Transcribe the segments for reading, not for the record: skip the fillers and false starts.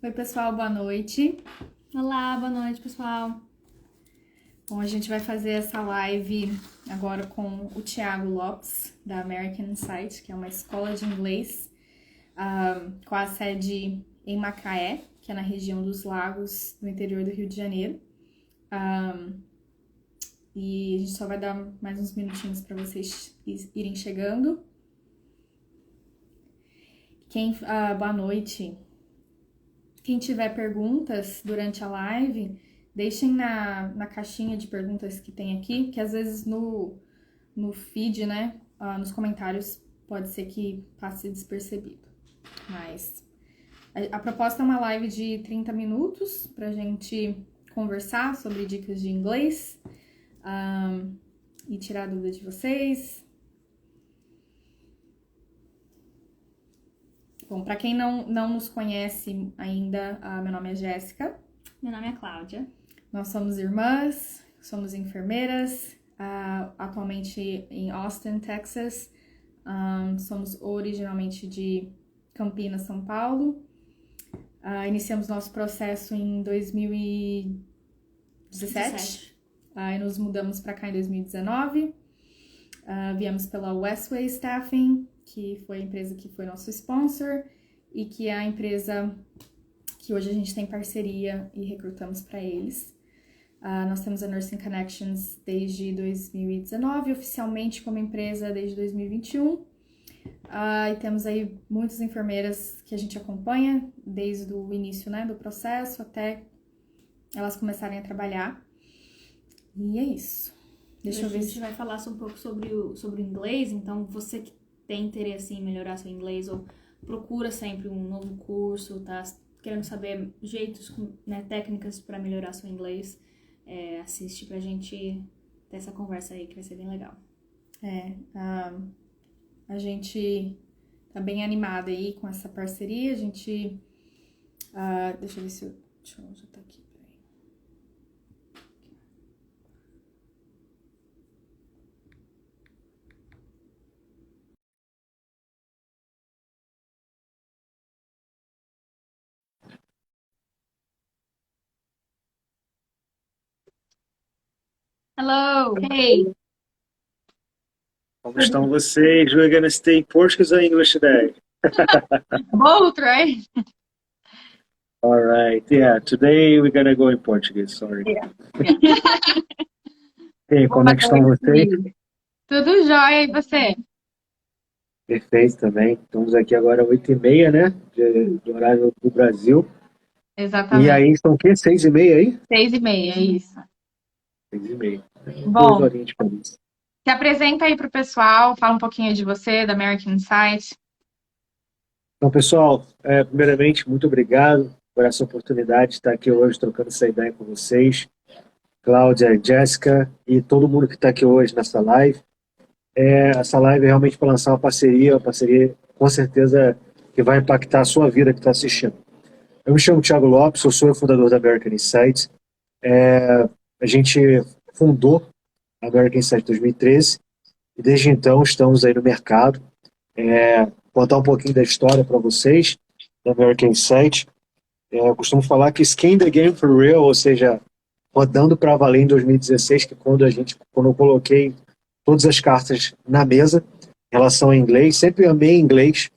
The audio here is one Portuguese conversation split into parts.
Oi, pessoal, boa noite. Olá, boa noite, pessoal. Bom, a gente vai fazer essa live agora com o Thiago Lopes, da American Insight, que é uma escola de inglês com a sede em Macaé, que é na região dos Lagos, no interior do Rio de Janeiro. E a gente só vai dar mais uns minutinhos para vocês irem chegando. Boa noite. Quem tiver perguntas durante a live, deixem na caixinha de perguntas que tem aqui, que às vezes no feed, né, nos comentários, pode ser que passe despercebido. Mas a proposta é uma live de 30 minutos pra gente conversar sobre dicas de inglês e tirar a dúvida de vocês. Bom, para quem não nos conhece ainda, meu nome é Jéssica. Meu nome é Cláudia. Nós somos irmãs, somos enfermeiras, atualmente em Austin, Texas. Somos originalmente de Campinas, São Paulo. Iniciamos nosso processo em 2017. E nos mudamos para cá em 2019. Viemos pela Westway Staffing, que foi a empresa que foi nosso sponsor e que é a empresa que hoje a gente tem parceria e recrutamos para eles. Nós temos a Nursing Connections desde 2019, oficialmente como empresa desde 2021. E temos aí muitas enfermeiras que a gente acompanha desde o início, né, do processo até elas começarem a trabalhar. E é isso. Deixa eu ver. A gente vai falar um pouco sobre o inglês, então você que tem interesse em melhorar seu inglês ou procura sempre um novo curso, tá querendo saber jeitos, né, técnicas para melhorar seu inglês, assiste pra gente ter essa conversa aí que vai ser bem legal. A gente tá bem animada aí com essa parceria. A gente. Deixa eu ver se eu. Deixa eu já tá aqui. Hello! Hey! Como estão vocês? We're gonna stay in Portuguese or English today? Both, right? All right. Yeah, today we're gonna go in Portuguese, sorry. Yeah. E como é que estão vocês? Tudo jóia, e você? Perfeito também. Estamos aqui agora 8h30, né? De horário do Brasil. Exatamente. E aí, são o quê? 6h30 aí? 6h30, é isso. 6h30. Bom, 2 horinhas de diferença. se apresenta aí pro pessoal, fala um pouquinho de você, da American Insight. Então, pessoal, primeiramente, muito obrigado por essa oportunidade de estar aqui hoje trocando essa ideia com vocês. Cláudia, Jéssica e todo mundo que está aqui hoje nessa live. Essa live é realmente para lançar uma parceria com certeza que vai impactar a sua vida que está assistindo. Eu me chamo Thiago Lopes, eu sou o fundador da American Insight. A gente fundou a American Insight em 2013 e desde então estamos aí no mercado. Contar um pouquinho da história para vocês da American Insight. Eu costumo falar que skin the game for real, ou seja, rodando para valer em 2016, que quando eu coloquei todas as cartas na mesa em relação a inglês, sempre amei inglês,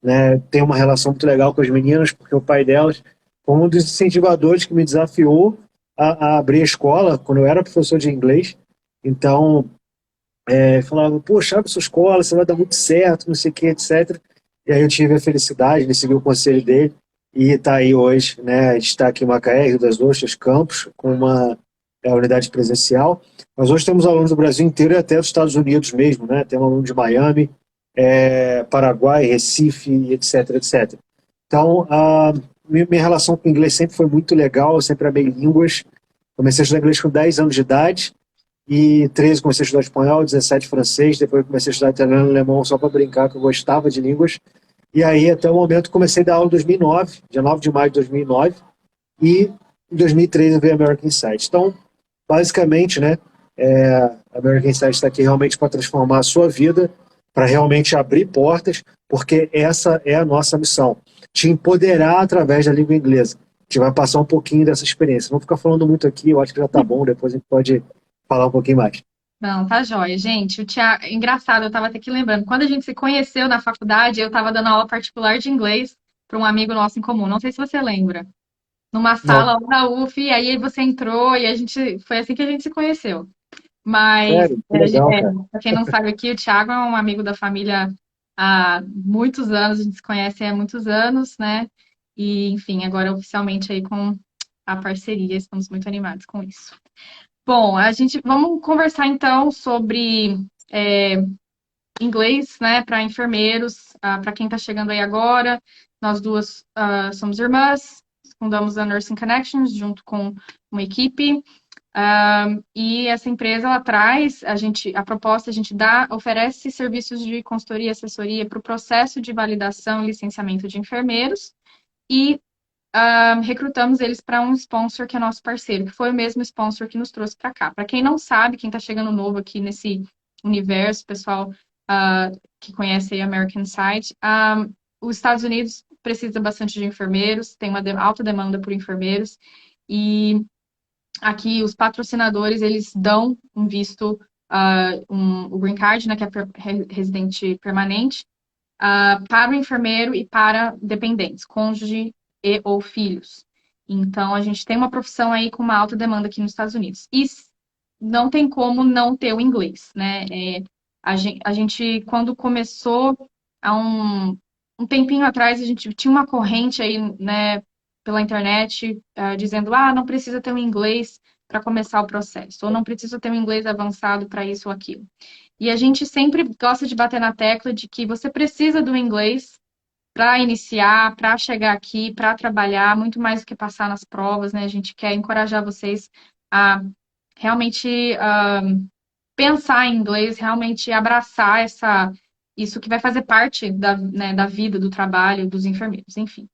né? Tenho uma relação muito legal com as meninas, porque o pai delas foi um dos incentivadores que me desafiou a abrir a escola quando eu era professor de inglês. Então, falava, poxa, abre sua escola, você vai dar muito certo, não sei o que, etc. E aí eu tive a felicidade de seguir o conselho dele e está aí hoje, né? A gente está aqui em Macaé, Rio das Ostras, Campos, com uma unidade presencial. Mas hoje temos alunos do Brasil inteiro e até dos Estados Unidos mesmo, né? Tem um aluno de Miami, Paraguai, Recife, etc, etc. Então, a minha relação com o inglês sempre foi muito legal, eu sempre amei línguas. Comecei a estudar inglês com 10 anos de idade e 13 comecei a estudar espanhol, 17 francês, depois comecei a estudar italiano e alemão só para brincar, que eu gostava de línguas. E aí, até o momento, comecei a dar aula em 2009, dia 9 de maio de 2009, e em 2013 veio a American Insight. Então, basicamente, né, a American Insight está aqui realmente para transformar a sua vida para realmente abrir portas, porque essa é a nossa missão, te empoderar através da língua inglesa. A gente vai passar um pouquinho dessa experiência. Não vou ficar falando muito aqui, eu acho que já tá bom, depois a gente pode falar um pouquinho mais. Não, tá joia. Gente, o Thiago, engraçado, eu tava até aqui lembrando, quando a gente se conheceu na faculdade, eu tava dando aula particular de inglês para um amigo nosso em comum. Não sei se você lembra. Numa Não, sala lá da UF, e aí você entrou e a gente foi assim que a gente se conheceu. Mas, sério, que legal, cara. para quem não sabe aqui, o Thiago é um amigo da família há muitos anos, a gente se conhece há muitos anos, né? E, enfim, agora oficialmente aí com a parceria, estamos muito animados com isso. Bom, a gente vamos conversar então sobre inglês, né, para enfermeiros, para quem está chegando aí agora. Nós duas somos irmãs, fundamos a Nursing Connections junto com uma equipe. E essa empresa ela traz a proposta a gente oferece serviços de consultoria e assessoria para o processo de validação e licenciamento de enfermeiros e recrutamos eles para um sponsor que é nosso parceiro, que foi o mesmo sponsor que nos trouxe para cá. Para quem não sabe, quem está chegando novo aqui nesse universo, pessoal que conhece aí a American Site, os Estados Unidos precisa bastante de enfermeiros, tem uma alta demanda por enfermeiros e aqui os patrocinadores eles dão um visto, o Green Card, né, que é residente permanente, para o enfermeiro e para dependentes, cônjuge e ou filhos. Então, a gente tem uma profissão aí com uma alta demanda aqui nos Estados Unidos. E não tem como não ter o inglês, né? A gente, quando começou, há um tempinho atrás, a gente tinha uma corrente aí, né, pela internet, dizendo, não precisa ter um inglês para começar o processo, ou não precisa ter um inglês avançado para isso ou aquilo. E a gente sempre gosta de bater na tecla de que você precisa do inglês para iniciar, para chegar aqui, para trabalhar, muito mais do que passar nas provas, né? A gente quer encorajar vocês a realmente pensar em inglês, realmente abraçar isso que vai fazer parte né, da vida, do trabalho, dos enfermeiros, enfim.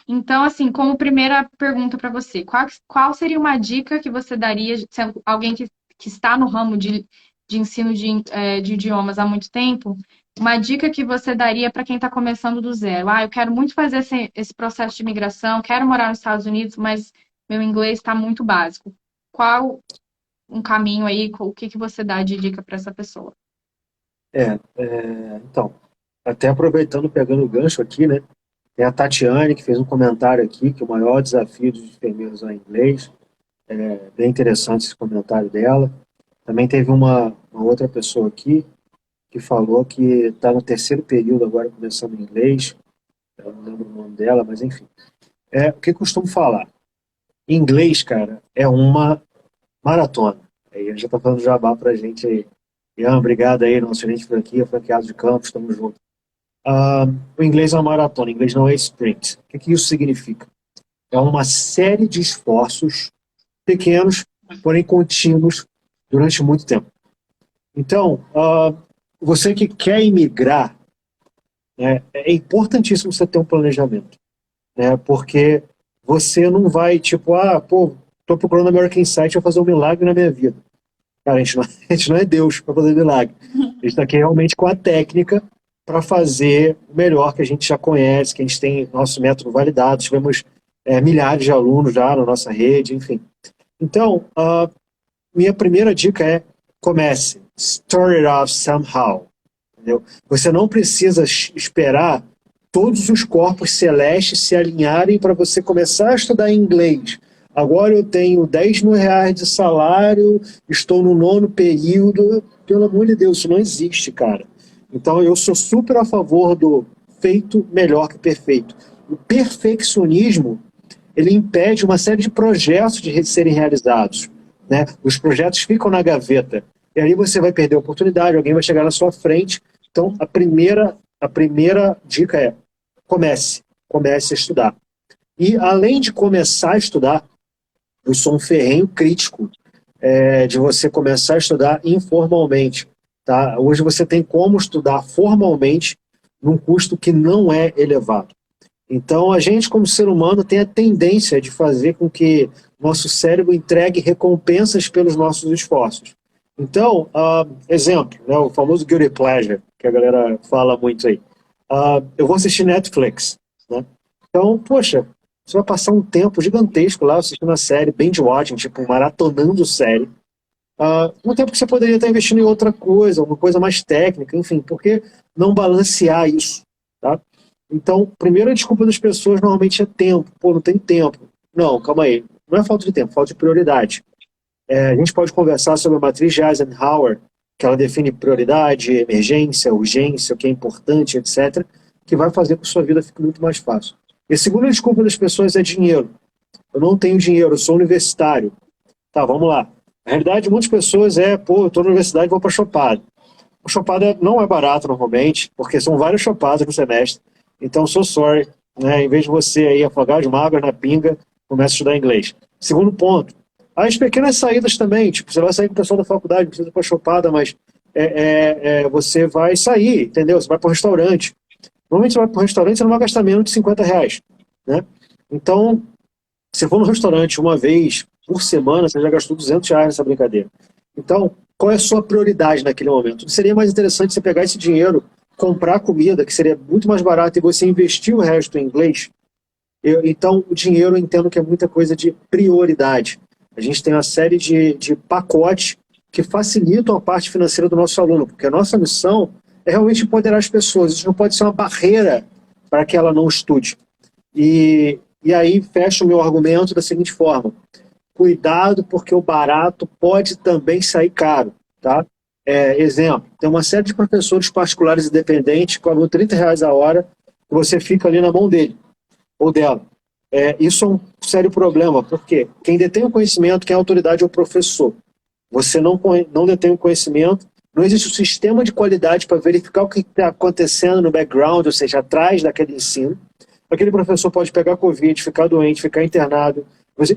Então, assim, como primeira pergunta para você, qual seria uma dica que você daria, sendo alguém que está no ramo de ensino de idiomas há muito tempo, uma dica que você daria para quem está começando do zero? Eu quero muito fazer esse processo de imigração, quero morar nos Estados Unidos, mas meu inglês está muito básico. Qual um caminho aí, o que você dá de dica para essa pessoa? Então, até aproveitando, pegando o gancho aqui, né? Tem a Tatiane, que fez um comentário aqui, que o maior desafio dos enfermeiros é o inglês. É bem interessante esse comentário dela. Também teve uma outra pessoa aqui que falou que está no terceiro período agora, começando em inglês. Eu não lembro o nome dela, mas enfim. O que eu costumo falar? Inglês, cara, é uma maratona. Aí eu já estou falando jabá pra gente aí. Ian, obrigado aí, nosso gerente por aqui, franqueado de campos, estamos juntos. O inglês é uma maratona, o inglês não é sprint. O que isso significa? É uma série de esforços pequenos, porém contínuos, durante muito tempo. Então, você que quer imigrar, né, é importantíssimo você ter um planejamento, né, porque você não vai, tipo, estou procurando American Insight, vou fazer um milagre na minha vida. Cara, a gente não é Deus para fazer milagre. A gente está aqui realmente com a técnica para fazer o melhor que a gente já conhece, que a gente tem nosso método validado, tivemos milhares de alunos já na nossa rede, enfim. Então, minha primeira dica é comece. Start it off somehow. Entendeu? Você não precisa esperar todos os corpos celestes se alinharem para você começar a estudar inglês. Agora eu tenho 10 mil reais de salário, estou no 9º período. Pelo amor de Deus, isso não existe, cara. Então eu sou super a favor do feito melhor que perfeito. O perfeccionismo, ele impede uma série de projetos de serem realizados, né? Os projetos ficam na gaveta. E aí você vai perder a oportunidade, alguém vai chegar na sua frente. Então a primeira dica é comece a estudar. E além de começar a estudar, eu sou um ferrenho crítico de você começar a estudar informalmente. Tá? Hoje você tem como estudar formalmente num custo que não é elevado. Então a gente, como ser humano, tem a tendência de fazer com que nosso cérebro entregue recompensas pelos nossos esforços. Então, exemplo, né, o famoso guilty pleasure, que a galera fala muito aí. Eu vou assistir Netflix, né? Então, poxa, você vai passar um tempo gigantesco lá assistindo a série, binge-watching, tipo, maratonando série. Um tempo que você poderia estar investindo em outra coisa, alguma coisa mais técnica, enfim, por que não balancear isso, tá? Então, primeira desculpa das pessoas normalmente é tempo. Pô, não tem tempo. Não, calma aí. Não é falta de tempo, falta de prioridade. A gente pode conversar sobre a matriz de Eisenhower, que ela define prioridade, emergência, urgência, o que é importante, etc., que vai fazer com que a sua vida fique muito mais fácil. E a segunda desculpa das pessoas é dinheiro. Eu não tenho dinheiro, eu sou universitário. Tá, vamos lá. A realidade de muitas pessoas pô, eu estou na universidade e vou para Chopada. A Chopada não é barato normalmente, porque são várias chopadas no semestre. Então, sou sorry, né? Em vez de você aí afogar as mágoas na pinga, comece a estudar inglês. Segundo ponto, as pequenas saídas também, tipo, você vai sair com o pessoal da faculdade, precisa ir para Chopada, mas você vai sair, entendeu? Você vai para um restaurante. Normalmente você vai para um restaurante, você não vai gastar menos de R$ 50, né? Então, se for no restaurante uma vez por semana, você já gastou R$ 200 nessa brincadeira. Então, qual é a sua prioridade naquele momento? Seria mais interessante você pegar esse dinheiro, comprar comida, que seria muito mais barato, e você investir o resto em inglês. Então, o dinheiro eu entendo que é muita coisa de prioridade. A gente tem uma série de pacotes que facilitam a parte financeira do nosso aluno, porque a nossa missão é realmente empoderar as pessoas. Isso não pode ser uma barreira para que ela não estude. E aí fecho o meu argumento da seguinte forma: cuidado, porque o barato pode também sair caro, tá? Exemplo, tem uma série de professores particulares independentes que cobram R$ 30 a hora e você fica ali na mão dele ou dela. Isso é um sério problema, porque quem detém o conhecimento, quem é a autoridade é o professor. Você não detém o conhecimento, não existe um sistema de qualidade para verificar o que está acontecendo no background, ou seja, atrás daquele ensino. Aquele professor pode pegar Covid, ficar doente, ficar internado.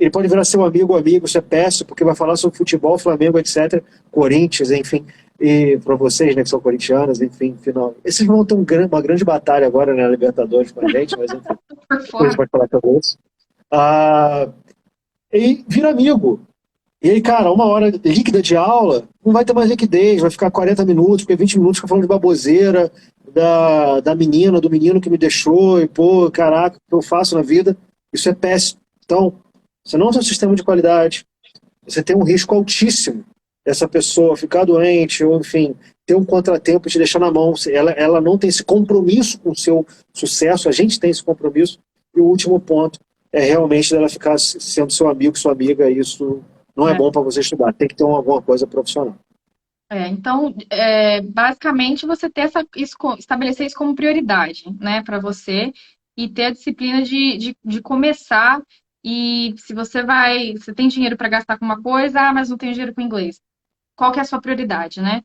Ele pode virar seu amigo ou amigo, isso é péssimo, porque vai falar sobre futebol, Flamengo, etc. Corinthians, enfim. E para vocês, né, que são corintianos, enfim, final. Esses vão ter uma grande batalha agora, né, na Libertadores com a gente, mas enfim. Depois a gente pode falar sobre isso. E vira amigo. E aí, cara, uma hora líquida de aula, não vai ter mais liquidez, vai ficar 40 minutos, porque 20 minutos fica falando de baboseira, da menina, do menino que me deixou, e pô, caraca, o que eu faço na vida? Isso é péssimo. Então, você não tem um sistema de qualidade, você tem um risco altíssimo dessa pessoa ficar doente, ou enfim, ter um contratempo e te deixar na mão. Ela não tem esse compromisso com o seu sucesso, a gente tem esse compromisso. E o último ponto é realmente dela ficar sendo seu amigo, sua amiga, e isso não é bom para você estudar, tem que ter alguma coisa profissional. Então, basicamente, você ter estabelecer isso como prioridade, né, para você e ter a disciplina de começar. E se você tem dinheiro para gastar com uma coisa, mas não tem dinheiro com inglês, qual que é a sua prioridade, né?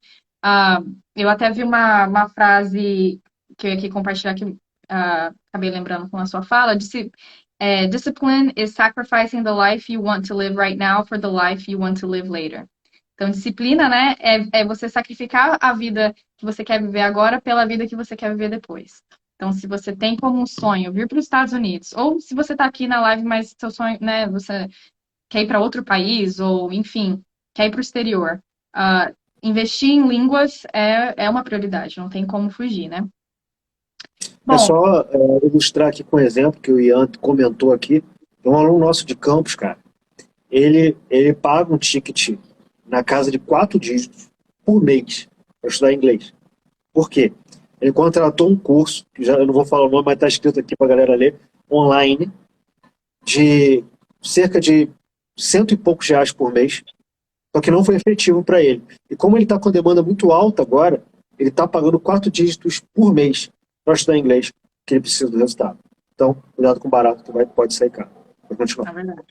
Eu até vi uma frase que eu ia aqui compartilhar que acabei lembrando com a sua fala, discipline is sacrificing the life you want to live right now for the life you want to live later. Então, disciplina, né, é você sacrificar a vida que você quer viver agora pela vida que você quer viver depois. Então, se você tem como um sonho vir para os Estados Unidos, ou se você está aqui na live, mas seu sonho, né, você quer ir para outro país, ou, enfim, quer ir para o exterior, investir em línguas é uma prioridade, não tem como fugir, né? É Bom, só ilustrar aqui com um exemplo que o Ian comentou aqui. Tem um aluno nosso de campus, cara. Ele paga um ticket na casa de 4 dígitos por mês para estudar inglês. Por quê? Ele contratou um curso, que eu não vou falar o nome, mas está escrito aqui para a galera ler, online, de cerca de cento e poucos reais por mês, só que não foi efetivo para ele. E como ele está com demanda muito alta agora, ele está pagando 4 dígitos por mês para estudar inglês, que ele precisa do resultado. Então, cuidado com o barato, que pode sair caro. Vou continuar. é verdade.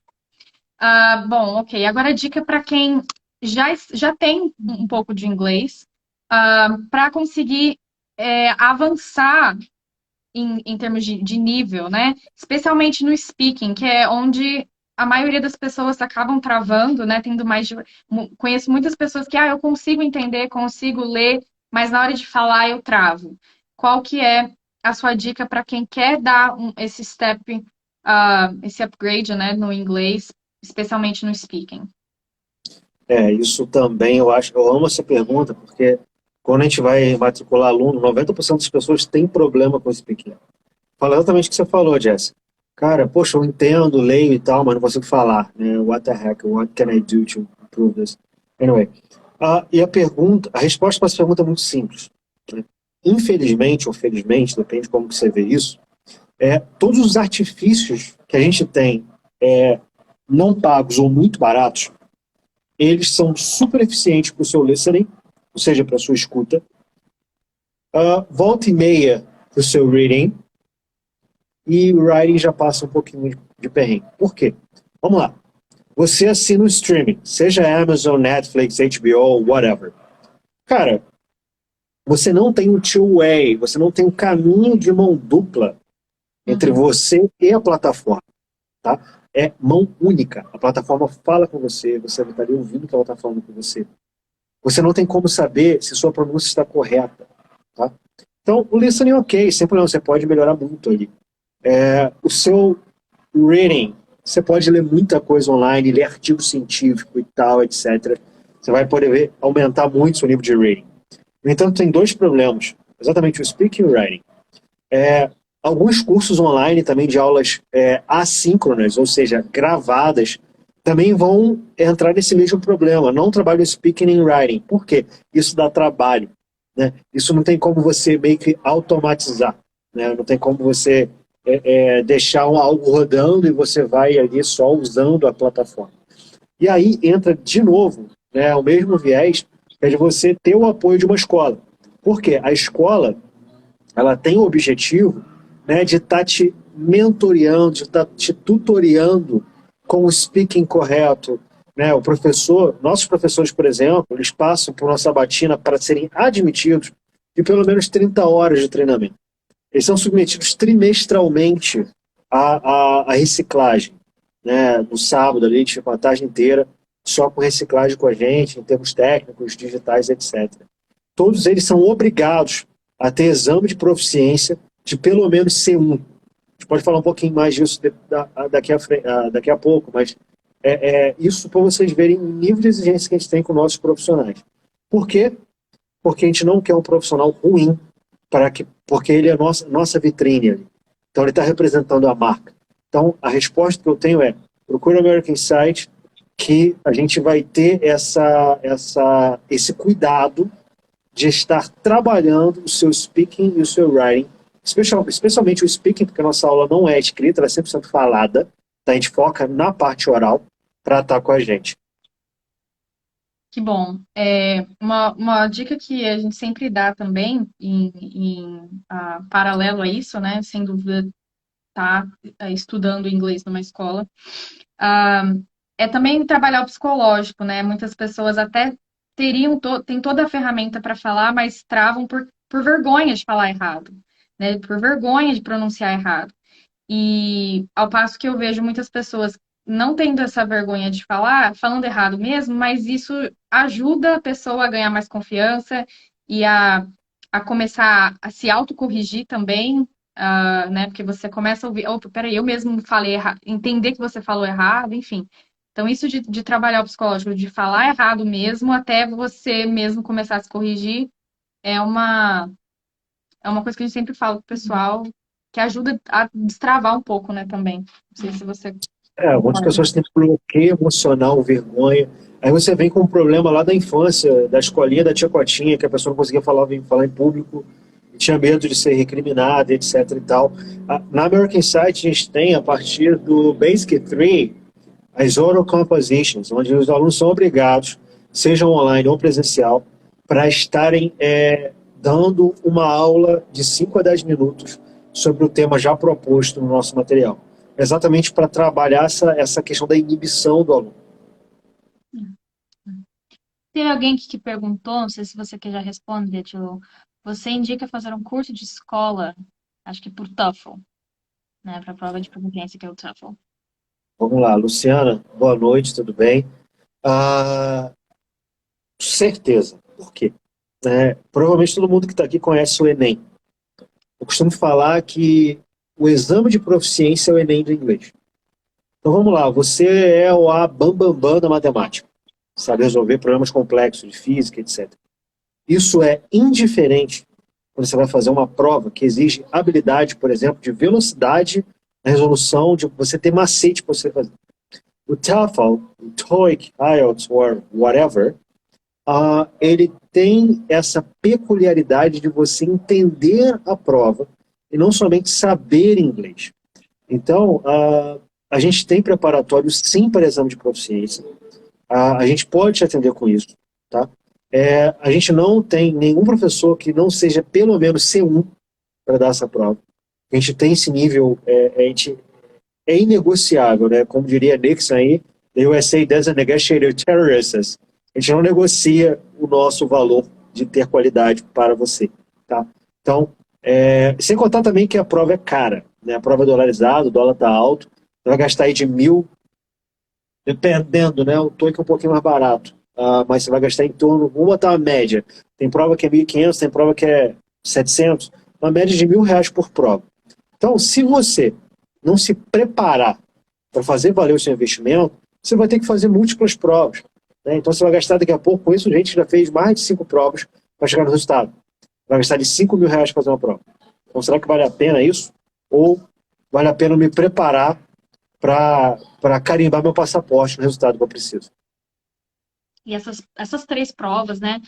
Bom, ok. Agora a dica para quem já tem um pouco de inglês, para conseguir avançar em termos de nível, né? Especialmente no speaking, que é onde a maioria das pessoas acabam travando, né? Conheço muitas pessoas que eu consigo entender, consigo ler, mas na hora de falar eu travo. Qual que é a sua dica para quem quer dar esse step, esse upgrade, né, no inglês, especialmente no speaking? Isso também, eu amo essa pergunta, porque quando a gente vai matricular aluno, 90% das pessoas têm problema com o speaking. Fala exatamente o que você falou, Jess. Cara, poxa, eu entendo, leio e tal, mas não consigo falar, né? What the heck, what can I do to improve this? Anyway, e a resposta para essa pergunta é muito simples, né? Infelizmente ou felizmente, depende de como que você vê isso, todos os artifícios que a gente tem, não pagos ou muito baratos, eles são super eficientes para o seu listening, ou seja, para a sua escuta, volta e meia para o seu reading, e o writing já passa um pouquinho de perrengue. Por quê? Vamos lá. Você assina o streaming, seja Amazon, Netflix, HBO, whatever. Cara, você não tem um two-way, você não tem um caminho de mão dupla entre você e a plataforma, tá? É mão única. A plataforma fala com você, você não estaria ouvindo o que ela está falando com você. Você não tem como saber se sua pronúncia está correta, tá? Então, o listening ok, sempre não, você pode melhorar muito ali. O seu reading, você pode ler muita coisa online, ler artigo científico e tal, etc. Você vai poder aumentar muito seu nível de reading. No entanto, tem dois problemas, exatamente o speaking e o writing. Alguns cursos online também de aulas assíncronas, ou seja, gravadas, também vão entrar nesse mesmo problema. Não trabalho speaking e writing. Por quê? Isso dá trabalho, né? Isso não tem como você meio que automatizar, né? Não tem como você deixar algo rodando e você vai ali só usando a plataforma. E aí entra de novo, né, o mesmo viés, é de você ter o apoio de uma escola. Por quê? A escola, ela tem o objetivo, né, de estar te mentoreando, de estar te tutoriando com o speaking correto, né? O professor, nossos professores, por exemplo, eles passam por uma sabatina para serem admitidos de pelo menos 30 horas de treinamento. Eles são submetidos trimestralmente à reciclagem, né? No sábado ali, de uma tarde inteira, só com reciclagem com a gente, em termos técnicos, digitais, etc. Todos eles são obrigados a ter exame de proficiência de pelo menos C1. A gente pode falar um pouquinho mais disso daqui a pouco, mas isso para vocês verem o nível de exigência que a gente tem com nossos profissionais. Por quê? Porque a gente não quer um profissional ruim, porque ele é a nossa vitrine ali. Então ele está representando a marca. Então a resposta que eu tenho é: procure o American Insight, que a gente vai ter esse cuidado de estar trabalhando o seu speaking e o seu writing, especialmente o speaking, porque a nossa aula não é escrita, ela é 100% falada, então a gente foca na parte oral para estar com a gente. Que bom. Uma dica que a gente sempre dá também, paralelo a isso, né? Sem dúvida, tá estudando inglês numa escola, é também trabalhar o psicológico, né? Muitas pessoas até têm toda a ferramenta para falar, mas travam por vergonha de falar errado, né? Por vergonha de pronunciar errado. E ao passo que eu vejo muitas pessoas não tendo essa vergonha de falar, falando errado mesmo, mas isso ajuda a pessoa a ganhar mais confiança e a começar a se autocorrigir também, né? Porque você começa a ouvir, opa, peraí, eu mesmo falei errado, entender que você falou errado, enfim. Então, isso de trabalhar o psicológico, de falar errado mesmo, até você mesmo começar a se corrigir, é uma coisa que a gente sempre fala pro pessoal, que ajuda a destravar um pouco, né, também. Não sei se você Muitas concorda. pessoas têm bloqueio emocional, vergonha. Aí você vem com um problema lá da infância, da escolinha da tia Cotinha, que a pessoa não conseguia falar em público, e tinha medo de ser recriminada, etc. e tal. Na American Insight, a gente tem, a partir do Basic 3, as oral compositions, onde os alunos são obrigados, sejam online ou presencial, para estarem dando uma aula de 5 a 10 minutos sobre o tema já proposto no nosso material. Exatamente para trabalhar essa questão da inibição do aluno. Teve alguém que perguntou, não sei se você quer já responder, Tilo. Você indica fazer um curso de escola, acho que por TOEFL, né, para a prova de proficiência, que é o TOEFL. Vamos lá, Luciana, boa noite, tudo bem? Certeza. Por quê? Provavelmente todo mundo que está aqui conhece o Enem. Eu costumo falar que o exame de proficiência é o Enem do inglês. Então vamos lá, você é o bambambam da matemática, sabe resolver problemas complexos de física, etc. Isso é indiferente quando você vai fazer uma prova que exige habilidade, por exemplo, de velocidade na resolução, de você ter macete para você fazer. O TOEFL, o TOEIC, IELTS, or whatever, ele tem essa peculiaridade de você entender a prova e não somente saber inglês. Então, a gente tem preparatório sim para exame de proficiência. A gente pode te atender com isso, tá? A gente não tem nenhum professor que não seja pelo menos C1 para dar essa prova. A gente tem esse nível, é inegociável, né? Como diria Nixon aí, the USA doesn't negotiate with terrorists. A gente não negocia o nosso valor de ter qualidade para você, tá? Então, sem contar também que a prova é cara, né? A prova é dolarizada, o dólar está alto, você vai gastar aí de 1.000, dependendo, né? O TOEIC é um pouquinho mais barato, mas você vai gastar em torno, vamos botar uma média, tem prova que é 1.500, tem prova que é 700, uma média de R$ 1.000 por prova. Então, se você não se preparar para fazer valer o seu investimento, você vai ter que fazer múltiplas provas, né? Então você vai gastar daqui a pouco, com isso, gente já fez mais de 5 provas para chegar no resultado. Vai gastar de R$ 5.000 para fazer uma prova. Então será que vale a pena isso? Ou vale a pena me preparar para carimbar meu passaporte no resultado que eu preciso? E essas três provas, né?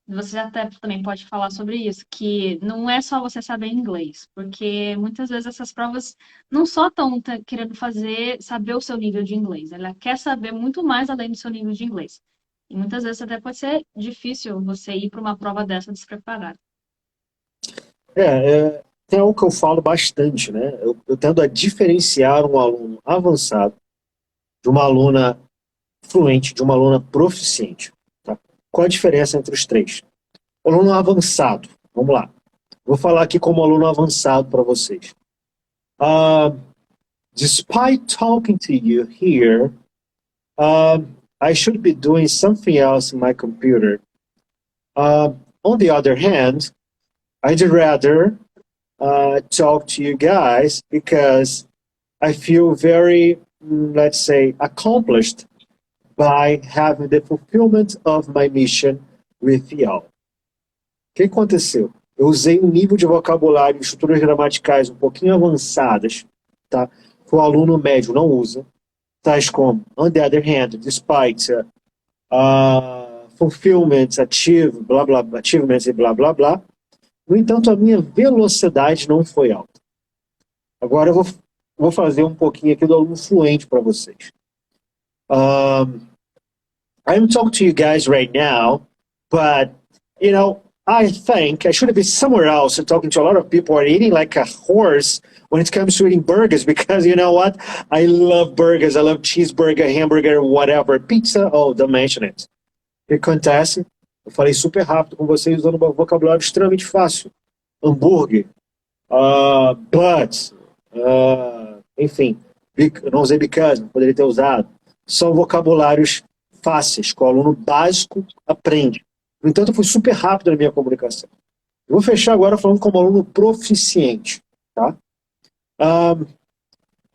Você até também pode falar sobre isso, que não é só você saber inglês, porque muitas vezes essas provas não só estão querendo saber o seu nível de inglês, ela quer saber muito mais além do seu nível de inglês. E muitas vezes até pode ser difícil você ir para uma prova dessa despreparado. Tem algo que eu falo bastante, né? Eu tendo a diferenciar um aluno avançado de uma aluna fluente, de uma aluna proficiente. Tá? Qual a diferença entre os três? O aluno avançado, vamos lá. Vou falar aqui como aluno avançado para vocês. Despite talking to you here, I should be doing something else in my computer. On the other hand, I'd rather talk to you guys because I feel very, let's say, accomplished by having the fulfillment of my mission with y'all. O que aconteceu? Eu usei um nível de vocabulário e estruturas gramaticais um pouquinho avançadas, tá? Que o aluno médio não usa, tais como, on the other hand, despite fulfillment, achievements e blá blá blá. No entanto, a minha velocidade não foi alta. Agora eu vou fazer um pouquinho aqui do aluno fluente para vocês. I'm talking to you guys right now, but, I think I should be somewhere else and talking to a lot of people and eating like a horse when it comes to eating burgers because you know what? I love burgers. I love cheeseburger, hamburger, whatever. Pizza, oh, don't mention it. O que acontece? Eu falei super rápido com vocês usando um vocabulário extremamente fácil. Hambúrguer, but, enfim, eu não usei because, não poderia ter usado. São vocabulários fáceis, que o aluno básico aprende. No entanto, eu fui super rápido na minha comunicação. Eu vou fechar agora falando como aluno proficiente. Tá?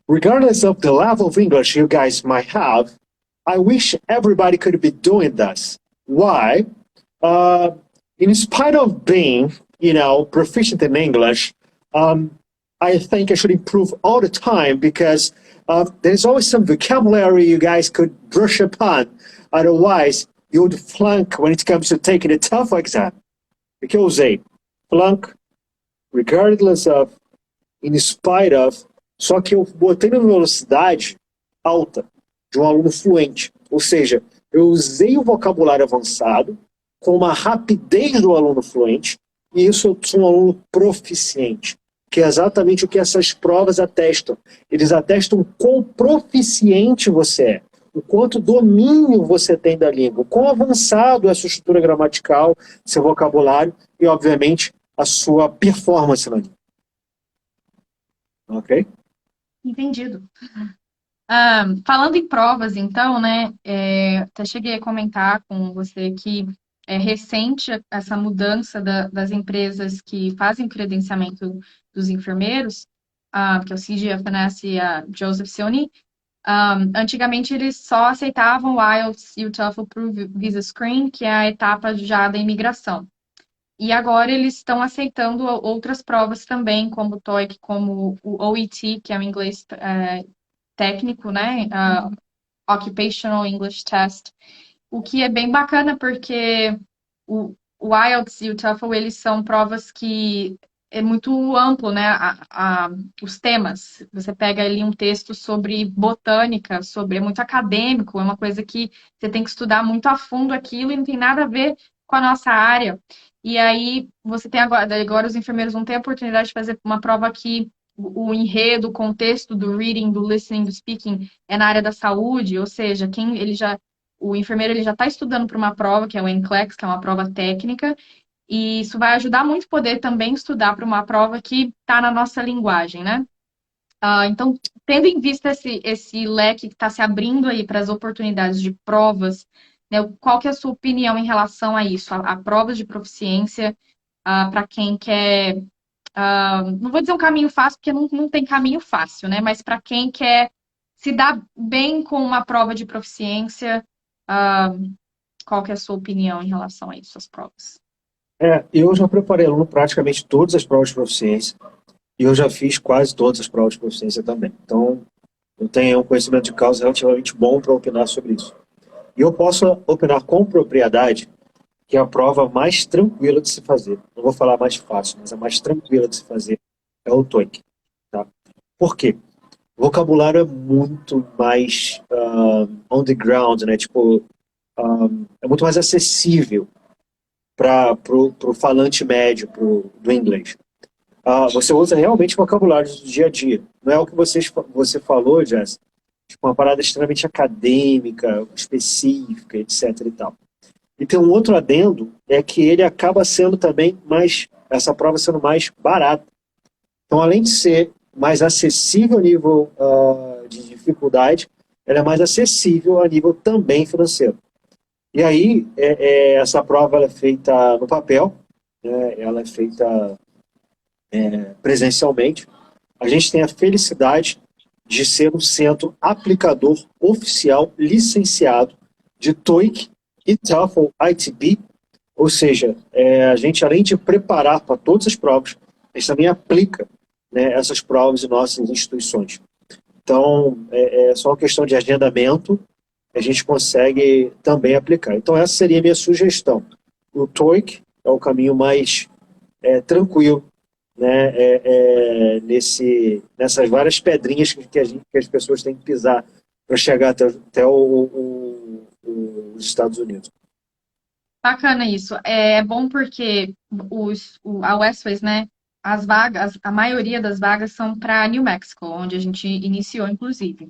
Regardless of the level of English you guys might have, I wish everybody could be doing this. Why? In spite of being, proficient in English, I think I should improve all the time because there's always some vocabulary you guys could brush upon. Otherwise, you would flunk when it comes to taking a tough exam. O que eu usei? Flunk, regardless of, in spite of, só que eu botei na velocidade alta de um aluno fluente. Ou seja, eu usei o vocabulário avançado com uma rapidez do aluno fluente e isso eu sou um aluno proficiente, que é exatamente o que essas provas atestam. Eles atestam quão proficiente você é, o quanto domínio você tem da língua, o quão avançado é a sua estrutura gramatical, seu vocabulário e, obviamente, a sua performance na língua. Ok? Entendido. Falando em provas, então, né, até cheguei a comentar com você que é recente essa mudança das empresas que fazem credenciamento dos enfermeiros, que é o CG, a FNS e a Joseph Cioni. Antigamente eles só aceitavam o IELTS e o TOEFL por Visa Screen, que é a etapa já da imigração. E agora eles estão aceitando outras provas também, como o TOEIC, como o OET, que é o inglês técnico, né? Occupational English Test. O que é bem bacana, porque o IELTS e o TOEFL, eles são provas que é muito amplo, né? Os temas. Você pega ali um texto sobre botânica, é muito acadêmico, é uma coisa que você tem que estudar muito a fundo aquilo e não tem nada a ver com a nossa área. E aí você tem agora os enfermeiros vão ter a oportunidade de fazer uma prova que o enredo, o contexto do reading, do listening, do speaking é na área da saúde, ou seja, o enfermeiro ele já está estudando para uma prova, que é o NCLEX, que é uma prova técnica, e isso vai ajudar muito poder também estudar para uma prova que está na nossa linguagem, né? Então, tendo em vista esse leque que está se abrindo aí para as oportunidades de provas, né, qual que é a sua opinião em relação a isso, a provas de proficiência, para quem quer, não vou dizer um caminho fácil, porque não tem caminho fácil, né? Mas para quem quer se dar bem com uma prova de proficiência, ah, qual que é a sua opinião em relação a isso, as provas? Eu já preparei aluno praticamente todas as provas de proficiência e eu já fiz quase todas as provas de proficiência também. Então, eu tenho um conhecimento de causa relativamente bom para opinar sobre isso. E eu posso opinar com propriedade que é a prova mais tranquila de se fazer. Não vou falar mais fácil, mas a mais tranquila de se fazer é o TOEIC. Tá? Por quê? O vocabulário é muito mais on the ground, né? Tipo, é muito mais acessível para o falante médio do inglês. Você usa realmente vocabulário do dia a dia. Não é o que você falou, Jess, tipo uma parada extremamente acadêmica, específica, etc. e tal. E tem um outro adendo, é que ele acaba sendo também essa prova sendo mais barata. Então, além de ser mais acessível a nível de dificuldade, ela é mais acessível a nível também financeiro. E aí, essa prova ela é feita no papel, né? Ela é feita presencialmente. A gente tem a felicidade de ser um centro aplicador oficial licenciado de TOEIC e TOEFL ITB, ou seja, a gente além de preparar para todas as provas, a gente também aplica, né, essas provas em nossas instituições. Então, é só uma questão de agendamento, a gente consegue também aplicar. Então, essa seria a minha sugestão. O TOEIC é o caminho mais tranquilo, né, nessas várias pedrinhas que as pessoas têm que pisar para chegar até os Estados Unidos. Bacana isso. É bom porque a Westways, né? As vagas, a maioria das vagas são para New Mexico, onde a gente iniciou, inclusive.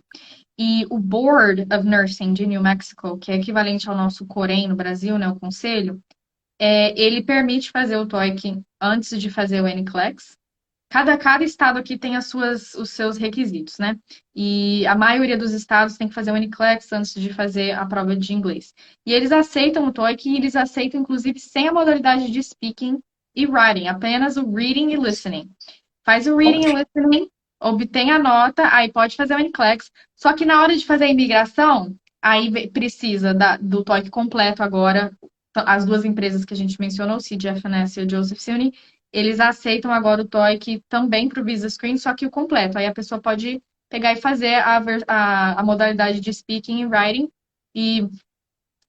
E o Board of Nursing de New Mexico, que é equivalente ao nosso COREN no Brasil, né? O conselho, ele permite fazer o TOEIC antes de fazer o NCLEX. Cada estado aqui tem os seus requisitos, né? E a maioria dos estados tem que fazer o NCLEX antes de fazer a prova de inglês. E eles aceitam o TOEIC e eles aceitam, inclusive, sem a modalidade de speaking e writing, apenas o reading e listening. Faz o reading e listening, obtém a nota, aí pode fazer o NCLEX. Só que na hora de fazer a imigração, aí precisa do TOEIC completo agora. As duas empresas que a gente mencionou, o CGFNS e o Joseph CUNY, eles aceitam agora o TOEIC também para o Visa Screen, só que o completo. Aí a pessoa pode pegar e fazer a modalidade de speaking e writing e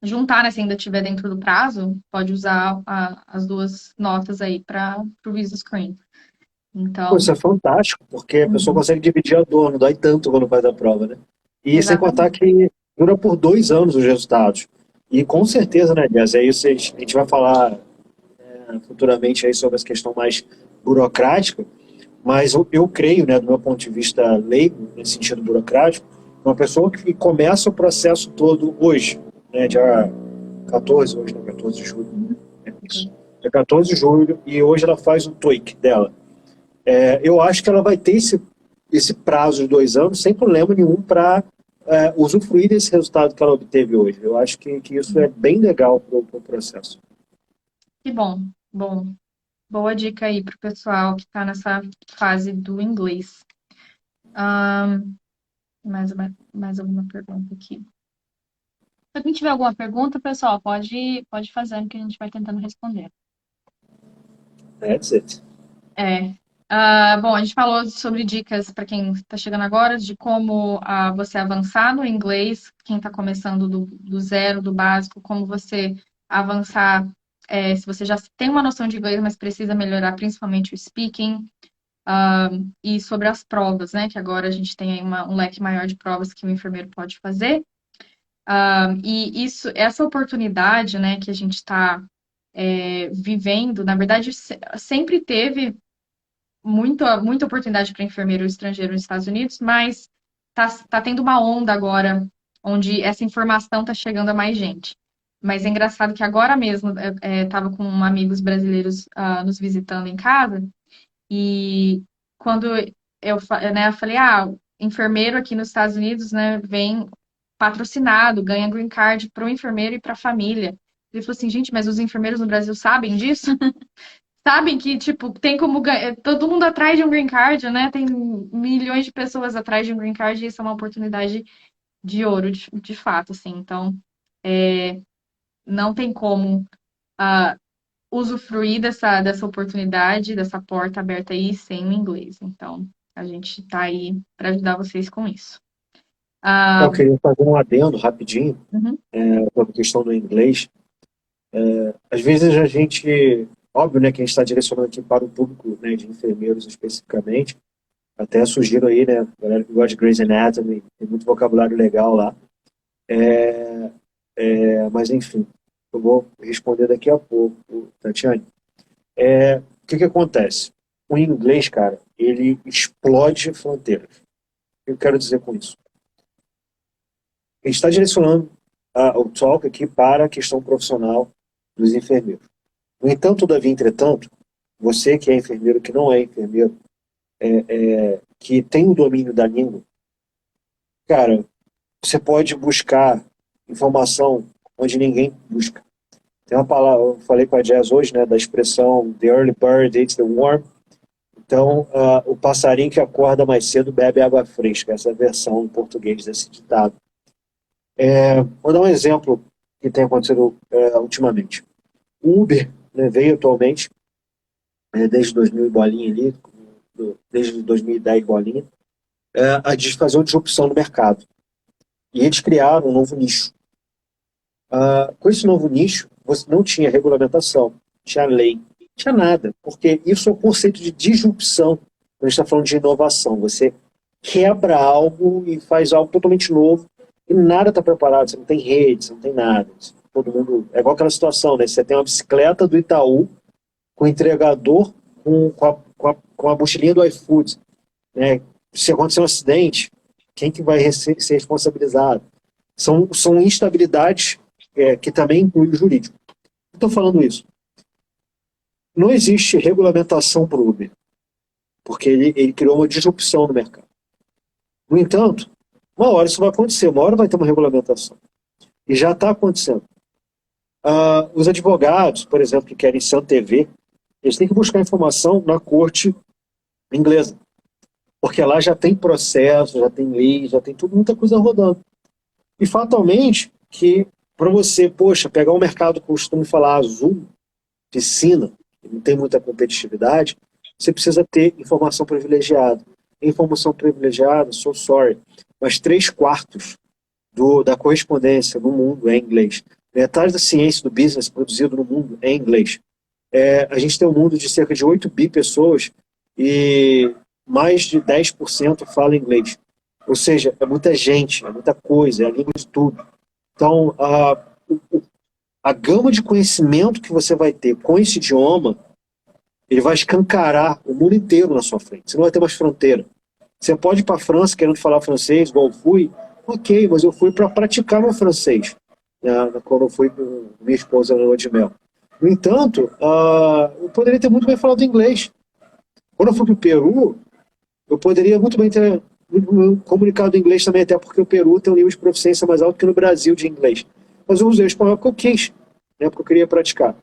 juntar, né, se ainda estiver dentro do prazo, pode usar as duas notas aí para o Visa Screen. Pô, Então, isso é fantástico, porque a pessoa consegue dividir a dor, não dói tanto quando faz a prova, né? E sem contar exatamente. que dura por 2 anos os resultados. E com certeza, né, Dias, é isso, a gente vai falar futuramente aí sobre essa questão mais burocrática, mas eu creio, né, do meu ponto de vista leigo, nesse sentido burocrático, uma pessoa que começa o processo todo hoje, né, dia 14, hoje, né, 14 de julho, é isso. Dia 14 de julho, e hoje ela faz o TOEIC dela. Eu acho que ela vai ter esse prazo de 2 anos sem problema nenhum para usufruir desse resultado que ela obteve hoje. Eu acho que isso é bem legal para o processo. Que bom, bom. Boa dica aí para o pessoal que está nessa fase do inglês. Mais alguma pergunta aqui? Se alguém tiver alguma pergunta, pessoal, pode fazendo que a gente vai tentando responder. That's it. Bom, a gente falou sobre dicas para quem está chegando agora, de como você avançar no inglês, quem está começando do zero, do básico, como você avançar, se você já tem uma noção de inglês, mas precisa melhorar principalmente o speaking, e sobre as provas, né? Que agora a gente tem aí um leque maior de provas que o enfermeiro pode fazer. E essa oportunidade, né, que a gente está vivendo, na verdade, sempre teve muita oportunidade para enfermeiro estrangeiro nos Estados Unidos, mas tá tendo uma onda agora onde essa informação tá chegando a mais gente. Mas é engraçado que agora mesmo tava com amigos brasileiros nos visitando em casa e quando eu falei, enfermeiro aqui nos Estados Unidos, né, vem patrocinado, ganha green card para o enfermeiro e para a família. Ele falou assim, gente, mas os enfermeiros no Brasil sabem disso? Sabem que, tipo, tem como ganhar. Todo mundo atrás de um green card, né? Tem milhões de pessoas atrás de um green card e isso é uma oportunidade de ouro, de fato, assim. Então, não tem como usufruir dessa oportunidade, dessa porta aberta aí sem o inglês. Então, a gente tá aí para ajudar vocês com isso. Eu queria fazer um adendo rapidinho, Uhum. sobre a questão do inglês. Às vezes a gente, óbvio, né, que a gente está direcionando aqui para o público, né, de enfermeiros especificamente, até sugiro aí, né, galera que gosta de Grey's Anatomy, tem muito vocabulário legal lá. Mas enfim, eu vou responder daqui a pouco, Tatiane. O que acontece? O inglês, cara, ele explode fronteiras. O que eu quero dizer com isso? A gente está direcionando o talk aqui para a questão profissional dos enfermeiros. No entanto, todavia, entretanto, você que é enfermeiro, que não é enfermeiro, que tem o domínio da língua, cara, você pode buscar informação onde ninguém busca. Tem uma palavra, eu falei com a Jazz hoje, né, da expressão the early bird eats the worm. Então, o passarinho que acorda mais cedo bebe água fresca, essa é a versão em português desse ditado. Vou dar um exemplo que tem acontecido ultimamente. O Uber, né, veio atualmente, desde 2000 e bolinha ali, desde 2010 bolinha, a fazer uma disrupção no mercado. E eles criaram um novo nicho. Com esse novo nicho, você não tinha regulamentação, tinha lei, não tinha nada, porque isso é o conceito de disrupção, quando a gente está falando de inovação. Você quebra algo e faz algo totalmente novo e nada está preparado, você não tem rede, você não tem nada. Todo mundo, é igual aquela situação, né? Você tem uma bicicleta do Itaú com o entregador com a mochilinha do iFood, né? Se acontecer um acidente, quem que vai ser responsabilizado? São instabilidades que também inclui o jurídico. Estou falando isso. Não existe regulamentação para o Uber, porque ele criou uma disrupção no mercado. No entanto, uma hora isso vai acontecer, uma hora vai ter uma regulamentação. E já está acontecendo. Os advogados, por exemplo, que querem se antever, eles têm que buscar informação na corte inglesa. Porque lá já tem processo, já tem lei, já tem tudo, muita coisa rodando. E fatalmente, que para você, pegar um mercado, costumo falar azul, piscina, que não tem muita competitividade, você precisa ter informação privilegiada. Informação privilegiada, so sorry, mas 3/4 da correspondência no mundo é em inglês. Metade da ciência do business produzido no mundo é em inglês. A gente tem um mundo de cerca de 8 bi pessoas e mais de 10% fala inglês. Ou seja, é muita gente, é muita coisa, é a língua de tudo. Então, a gama de conhecimento que você vai ter com esse idioma, ele vai escancarar o mundo inteiro na sua frente. Você não vai ter mais fronteira. Você pode ir para a França querendo falar francês, igual eu fui. Ok, mas eu fui para praticar meu francês, né, quando eu fui com minha esposa na lua de mel. No entanto, eu poderia ter muito bem falado inglês. Quando eu fui para o Peru, eu poderia muito bem ter comunicado em inglês também, até porque o Peru tem um nível de proficiência mais alto que no Brasil de inglês. Mas eu usei o espanhol porque eu quis, né, porque eu queria praticar.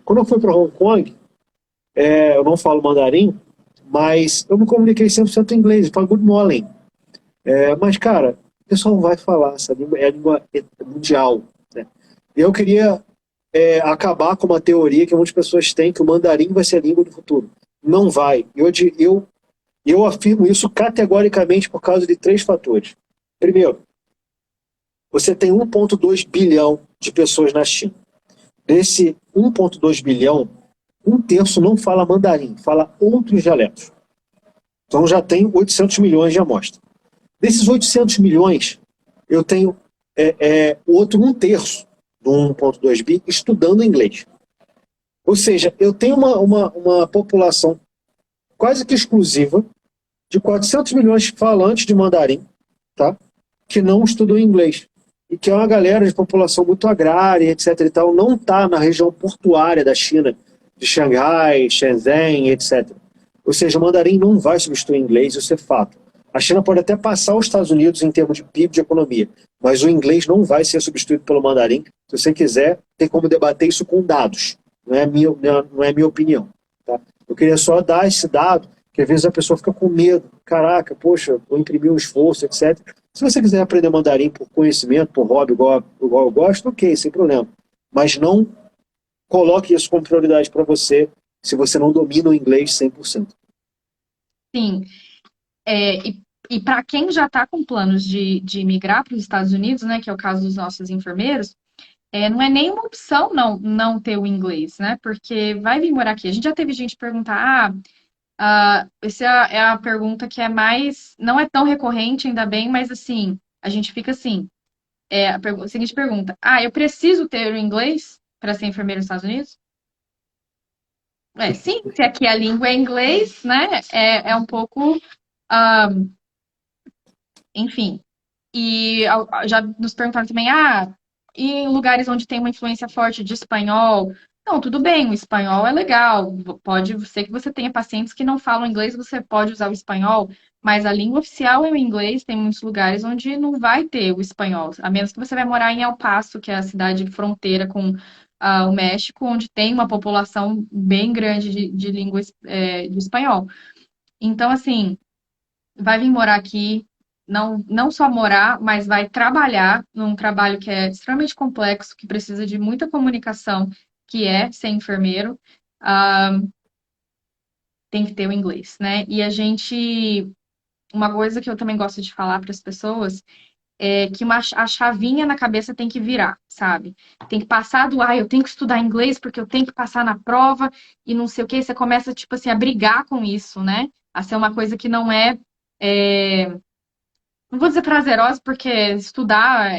Quando eu fui para Hong Kong, eu não falo mandarim, mas eu me comuniquei 100% em inglês, eu falo good morning. Mas, cara, o pessoal vai falar, essa língua é a língua mundial, né? E eu queria acabar com uma teoria que muitas pessoas têm, que o mandarim vai ser a língua do futuro. Não vai. Eu afirmo isso categoricamente por causa de 3 fatores. Primeiro, você tem 1,2 bilhão de pessoas na China. Desse 1,2 bilhão, 1/3 não fala mandarim, fala outros dialetos. Então já tem 800 milhões de amostra. Desses 800 milhões, eu tenho outro 1/3 do 1,2 bi estudando inglês. Ou seja, eu tenho uma população quase que exclusiva de 400 milhões de falantes de mandarim, tá? Que não estudam inglês. E que é uma galera de população muito agrária, etc. e tal, não está na região portuária da China, de Xangai, Shenzhen, etc. Ou seja, o mandarim não vai substituir o inglês, isso é fato. A China pode até passar os Estados Unidos em termos de PIB, de economia, mas o inglês não vai ser substituído pelo mandarim. Se você quiser, tem como debater isso com dados. Não é minha opinião. Tá? Eu queria só dar esse dado, que às vezes a pessoa fica com medo. Caraca, poxa, vou imprimir um esforço, etc. Se você quiser aprender mandarim por conhecimento, por hobby, igual eu gosto, ok, sem problema. Mas não coloque isso como prioridade para você se você não domina o inglês 100%. Sim. E para quem já está com planos de migrar para os Estados Unidos, né, que é o caso dos nossos enfermeiros, não é nenhuma opção não ter o inglês, né? Porque vai vir morar aqui. A gente já teve gente perguntar, essa é a pergunta que é mais, não é tão recorrente, ainda bem, mas assim, a gente fica assim, a seguinte pergunta, eu preciso ter o inglês para ser enfermeiro nos Estados Unidos? Sim, se aqui a língua é inglês, né? É um pouco, enfim. E já nos perguntaram também, e em lugares onde tem uma influência forte de espanhol? Não, tudo bem, o espanhol é legal. Pode ser que você tenha pacientes que não falam inglês, você pode usar o espanhol, mas a língua oficial é o inglês. Tem muitos lugares onde não vai ter o espanhol, a menos que você vai morar em El Paso, que é a cidade fronteira com o México, onde tem uma população bem grande de língua de espanhol. Então, assim, vai vir morar aqui, não só morar, mas vai trabalhar num trabalho que é extremamente complexo, que precisa de muita comunicação, que é ser enfermeiro, tem que ter o inglês, né? E uma coisa que eu também gosto de falar para as pessoas é que a chavinha na cabeça tem que virar, sabe? Tem que passar eu tenho que estudar inglês porque eu tenho que passar na prova e não sei o quê. Você começa, tipo assim, a brigar com isso, né? A ser uma coisa que não não vou dizer prazerosa, porque estudar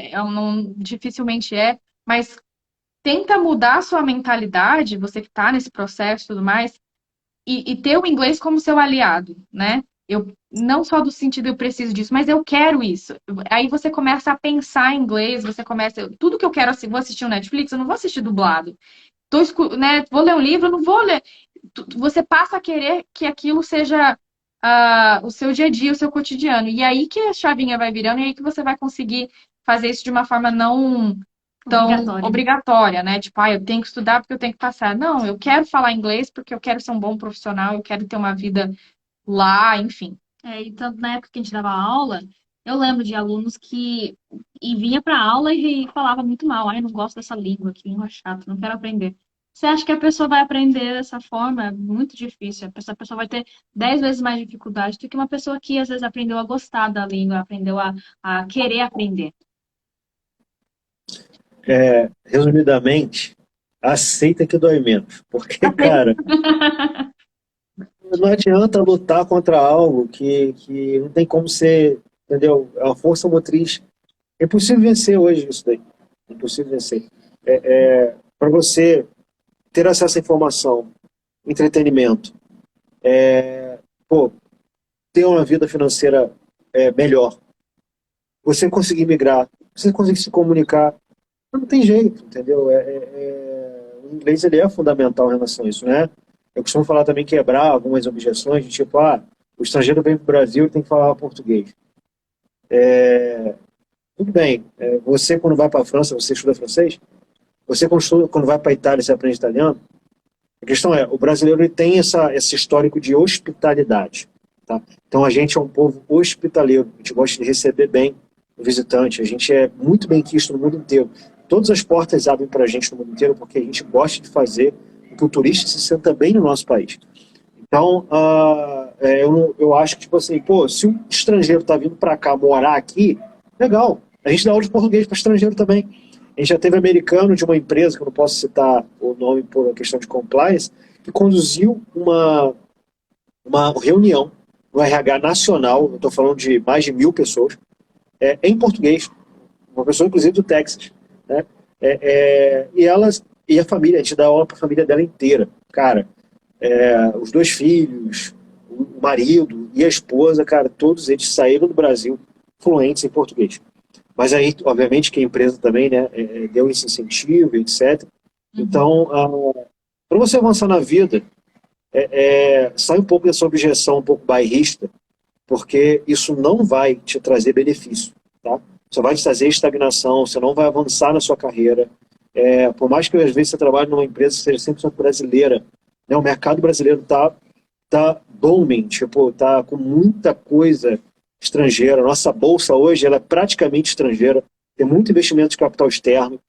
dificilmente mas tenta mudar a sua mentalidade, você que está nesse processo e tudo mais, e ter o inglês como seu aliado, né? Não só do sentido eu preciso disso, mas eu quero isso. Aí você começa a pensar em inglês, tudo que eu quero, vou assistir o Netflix, eu não vou assistir dublado. Vou ler um livro, eu não vou ler. Você passa a querer que aquilo seja o seu dia a dia, o seu cotidiano. E aí que a chavinha vai virando, e aí que você vai conseguir fazer isso de uma forma não tão obrigatória, né? Tipo, eu tenho que estudar porque eu tenho que passar. Não, eu quero falar inglês porque eu quero ser um bom profissional, eu quero ter uma vida lá, enfim. E tanto na época que a gente dava aula, eu lembro de alunos que vinha para aula e falava muito mal. Eu não gosto dessa língua, que língua chata, não quero aprender. Você acha que a pessoa vai aprender dessa forma? É muito difícil. Essa pessoa vai ter 10 vezes mais dificuldade do que uma pessoa que às vezes aprendeu a gostar da língua, aprendeu a querer aprender. Resumidamente, aceita que dói menos. Porque, cara, não adianta lutar contra algo que não tem como ser, entendeu? É uma força motriz. É impossível vencer hoje isso daí. É impossível vencer. Para você ter acesso à informação, entretenimento, ter uma vida financeira melhor, você conseguir migrar, você conseguir se comunicar, não tem jeito, entendeu? O inglês ele é fundamental em relação a isso, né? Eu costumo falar também, quebrar algumas objeções, de tipo, o estrangeiro vem para o Brasil e tem que falar português. Tudo bem, você quando vai para a França, você estuda francês? Você quando vai para a Itália, você aprende italiano? A questão o brasileiro ele tem esse histórico de hospitalidade. Tá? Então a gente é um povo hospitaleiro, a gente gosta de receber bem o visitante, a gente é muito bem quisto no mundo inteiro. todas as portas abrem para a gente no mundo inteiro, porque a gente gosta de fazer com que o turista se sinta bem no nosso país. Então, eu acho que, tipo assim, pô, se um estrangeiro está vindo para cá, morar aqui, legal. A gente dá aula de português para estrangeiro também. A gente já teve americano de uma empresa, que eu não posso citar o nome por uma questão de compliance, que conduziu uma reunião no RH nacional, eu estou falando de mais de 1.000 pessoas, em português. Uma pessoa, inclusive, do Texas. Né? E a família, a gente dá aula para a família dela inteira. Cara, os 2 filhos, o marido e a esposa, cara, todos eles saíram do Brasil fluentes em português. Mas aí, obviamente, que a empresa também, né, deu esse incentivo, etc. Então, para você avançar na vida, sai um pouco dessa objeção um pouco bairrista, porque isso não vai te trazer benefício, tá? Só vai te trazer estagnação, você não vai avançar na sua carreira. Por mais que às vezes você trabalhe numa empresa que seja 100% brasileira, né, o mercado brasileiro tá booming, tipo, tá com muita coisa estrangeira. Nossa bolsa hoje ela é praticamente estrangeira, tem muito investimento de capital externo.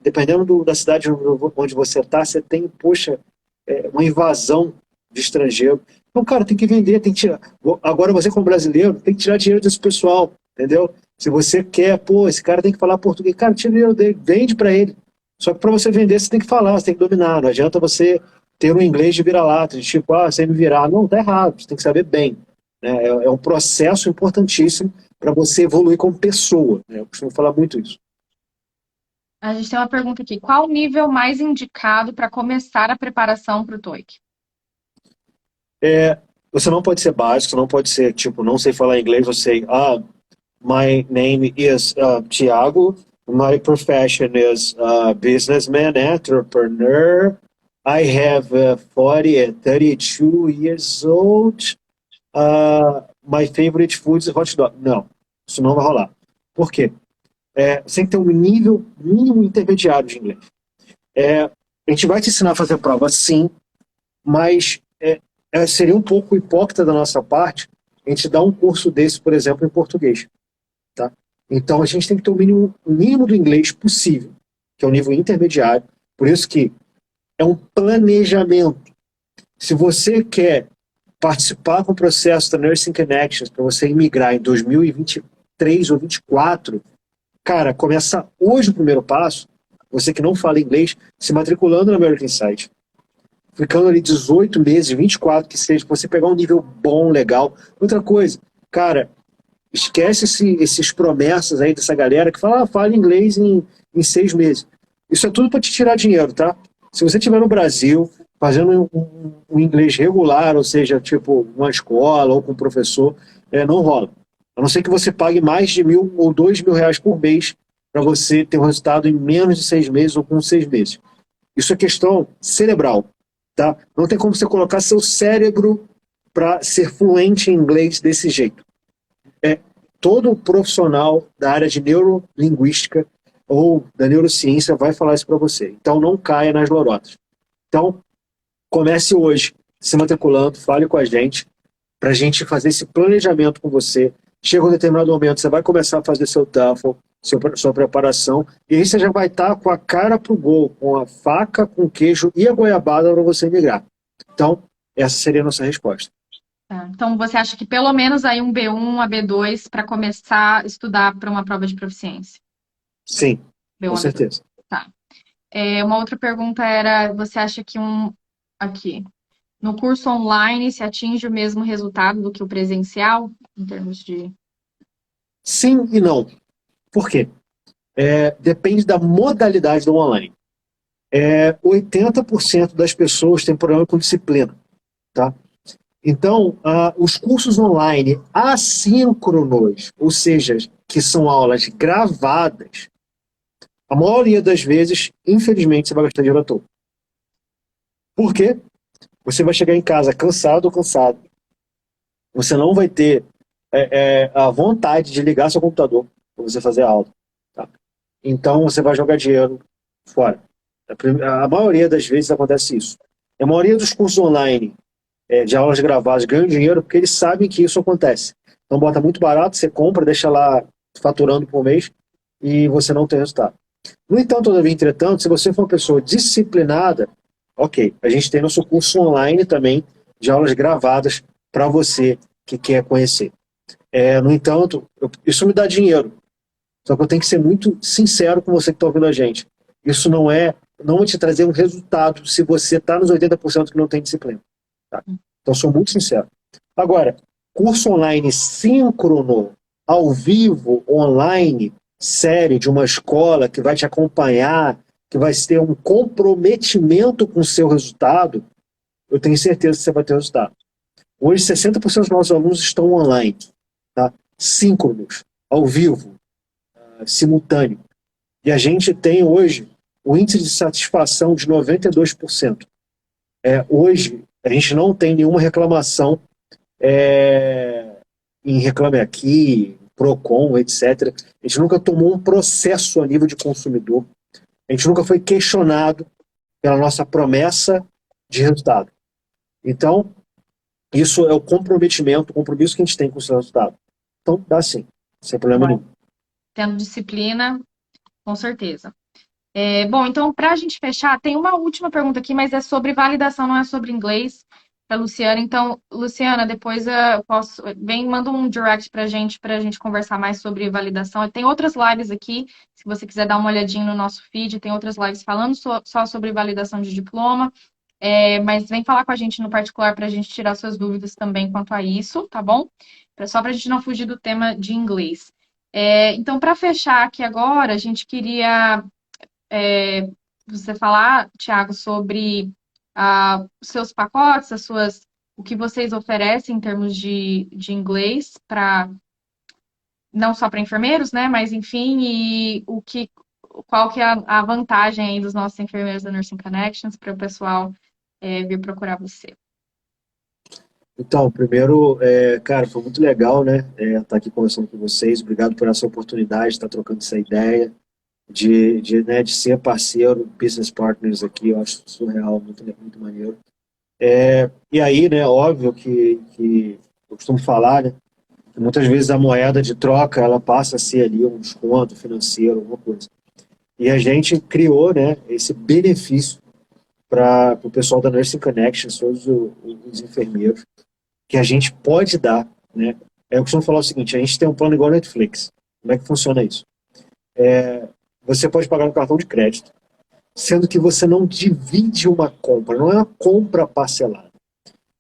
Dependendo da cidade onde você está, você tem, poxa, uma invasão de estrangeiro. Então, cara, tem que vender, tem que tirar. Agora você, como brasileiro, tem que tirar dinheiro desse pessoal, entendeu? Se você quer, pô, esse cara tem que falar português, cara, tira o dinheiro dele, vende para ele. Só que para você vender, você tem que falar, você tem que dominar. Não adianta você ter um inglês de vira-lata, de tipo, você me virar. Não, tá errado, você tem que saber bem. Né? É um processo importantíssimo para você evoluir como pessoa. Né? Eu costumo falar muito isso. A gente tem uma pergunta aqui. Qual o nível mais indicado para começar a preparação para o TOEIC? Você não pode ser básico, você não pode ser, tipo, não sei falar inglês, você, my name is Thiago, my profession is businessman, entrepreneur, I have 40 and 32 years old, my favorite food is hot dog. Não, isso não vai rolar. Por quê? Você tem que ter um nível mínimo intermediário de inglês. A gente vai te ensinar a fazer prova, sim, mas seria um pouco hipócrita da nossa parte a gente dar um curso desse, por exemplo, em português. Tá? Então, a gente tem que ter o mínimo do inglês possível, que é o nível intermediário. Por isso que é um planejamento. Se você quer participar com o processo da Nursing Connections para você imigrar em 2023 ou 2024, cara, começa hoje o primeiro passo, você que não fala inglês, se matriculando na American Insight. Ficando ali 18 meses, 24 que seja, pra você pegar um nível bom, legal. Outra coisa, cara, esquece esses promessas aí dessa galera que fala inglês em 6 meses. Isso é tudo para te tirar dinheiro, tá? Se você estiver no Brasil, fazendo um inglês regular, ou seja, tipo uma escola ou com um professor, não rola. A não ser que você pague mais de 1.000 ou 2.000 reais por mês para você ter um resultado em menos de 6 meses ou com 6 meses. Isso é questão cerebral. Tá? Não tem como você colocar seu cérebro para ser fluente em inglês desse jeito. Todo profissional da área de neurolinguística ou da neurociência vai falar isso para você. Então não caia nas lorotas. Então comece hoje se matriculando, fale com a gente para a gente fazer esse planejamento com você. Chega um determinado momento, você vai começar a fazer seu TOEFL, sua preparação, e aí você já vai estar com a cara pro gol, com a faca, com o queijo e a goiabada para você migrar. Então, essa seria a nossa resposta. Então, você acha que pelo menos aí um B1, a B2 para começar a estudar para uma prova de proficiência? Sim, B1, com certeza. Tá. Uma outra pergunta era, você acha que no curso online se atinge o mesmo resultado do que o presencial, em termos de... Sim e não. Por quê? Depende da modalidade do online. 80% das pessoas têm problema com disciplina. Tá? Então, os cursos online assíncronos, ou seja, que são aulas gravadas, a maioria das vezes, infelizmente, você vai gastar dinheiro à toa. Por quê? Você vai chegar em casa cansado ou cansado. Você não vai ter a vontade de ligar seu computador para você fazer a aula. Tá? Então, você vai jogar dinheiro fora. A maioria das vezes acontece isso. A maioria dos cursos online de aulas gravadas ganham dinheiro porque eles sabem que isso acontece. Então, bota muito barato, você compra, deixa lá faturando por mês. e você não tem resultado. No entanto, todavia, entretanto, se você for uma pessoa disciplinada, ok, a gente tem nosso curso online também, de aulas gravadas para você que quer conhecer. No entanto, isso me dá dinheiro, só que eu tenho que ser muito sincero com você que está ouvindo a gente. Isso não vai te trazer um resultado se você está nos 80% que não tem disciplina. Tá? Então, sou muito sincero. Agora, curso online síncrono, ao vivo, online, série de uma escola que vai te acompanhar, que vai ter um comprometimento com o seu resultado, eu tenho certeza que você vai ter resultado. Hoje, 60% dos nossos alunos estão online, tá? Síncronos, ao vivo, simultâneo. E a gente tem hoje o índice de satisfação de 92%. Hoje, a gente não tem nenhuma reclamação em Reclame Aqui, Procon, etc. A gente nunca tomou um processo a nível de consumidor. A gente nunca foi questionado pela nossa promessa de resultado. Então, isso é o comprometimento, o compromisso que a gente tem com o seu resultado. Então, dá sim, sem problema nenhum. Tendo disciplina, com certeza. Bom, então, para a gente fechar, tem uma última pergunta aqui, mas é sobre validação, não é sobre inglês, para Luciana. Então, Luciana, depois eu posso. Manda um direct para a gente conversar mais sobre validação. Tem outras lives aqui, se você quiser dar uma olhadinha no nosso feed, tem outras lives falando só sobre validação de diploma. Mas vem falar com a gente no particular para a gente tirar suas dúvidas também quanto a isso, tá bom? Só para a gente não fugir do tema de inglês. Então, para fechar aqui agora, a gente queria você falar, Thiago, sobre os seus pacotes, o que vocês oferecem em termos de inglês, não só para enfermeiros, né? Mas, enfim, e qual que é a vantagem aí dos nossos enfermeiros da Nursing Connections para o pessoal vir procurar você. Então, primeiro, cara, foi muito legal, né, estar aqui conversando com vocês. Obrigado por essa oportunidade de estar trocando essa ideia, de ser parceiro, business partners aqui. Eu acho surreal, muito, muito maneiro. E aí, né, óbvio que eu costumo falar, né, que muitas vezes a moeda de troca, ela passa a ser ali um desconto financeiro, alguma coisa. E a gente criou, né, esse benefício para o pessoal da Nursing Connections, todos os enfermeiros, que a gente pode dar, né? Eu costumo falar o seguinte: a gente tem um plano igual a Netflix. Como é que funciona isso? Você pode pagar no cartão de crédito, sendo que você não divide uma compra, não é uma compra parcelada.